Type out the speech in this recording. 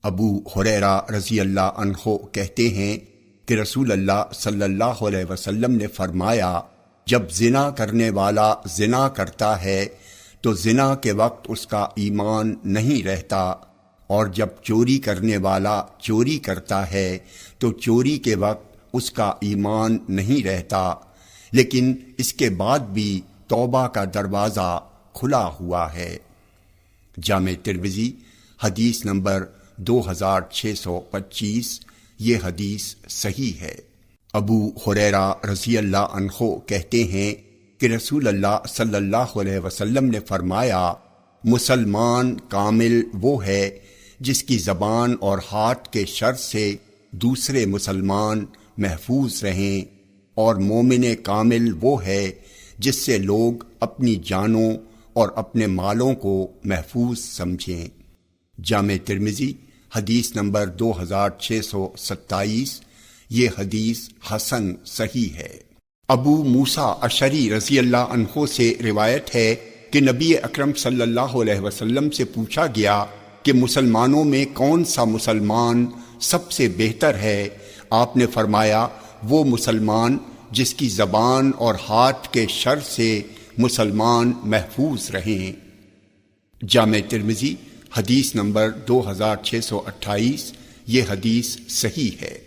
ابو ہریرہ رضی اللہ عنہ کہتے ہیں کہ رسول اللہ صلی اللہ علیہ وسلم نے فرمایا، جب زنا کرنے والا زنا کرتا ہے تو زنا کے وقت اس کا ایمان نہیں رہتا، اور جب چوری کرنے والا چوری کرتا ہے تو چوری کے وقت اس کا ایمان نہیں رہتا، لیکن اس کے بعد بھی توبہ کا دروازہ کھلا ہوا ہے۔ جامع ترمذی حدیث نمبر 2625، یہ حدیث صحیح ہے۔ ابو ہریرہ رضی اللہ عنہ کہتے ہیں کہ رسول اللہ صلی اللہ علیہ وسلم نے فرمایا، مسلمان کامل وہ ہے جس کی زبان اور ہاتھ کے شر سے دوسرے مسلمان محفوظ رہیں، اور مومن کامل وہ ہے جس سے لوگ اپنی جانوں اور اپنے مالوں کو محفوظ سمجھیں۔ جامع ترمذی حدیث نمبر 2627، یہ حدیث حسن صحیح ہے۔ ابو موسیٰ اشعری رضی اللہ عنہ سے روایت ہے کہ نبی اکرم صلی اللہ علیہ وسلم سے پوچھا گیا کہ مسلمانوں میں کون سا مسلمان سب سے بہتر ہے؟ آپ نے فرمایا، وہ مسلمان جس کی زبان اور ہاتھ کے شر سے مسلمان محفوظ رہیں۔ جامع ترمذی حدیث نمبر 2628، یہ حدیث صحیح ہے۔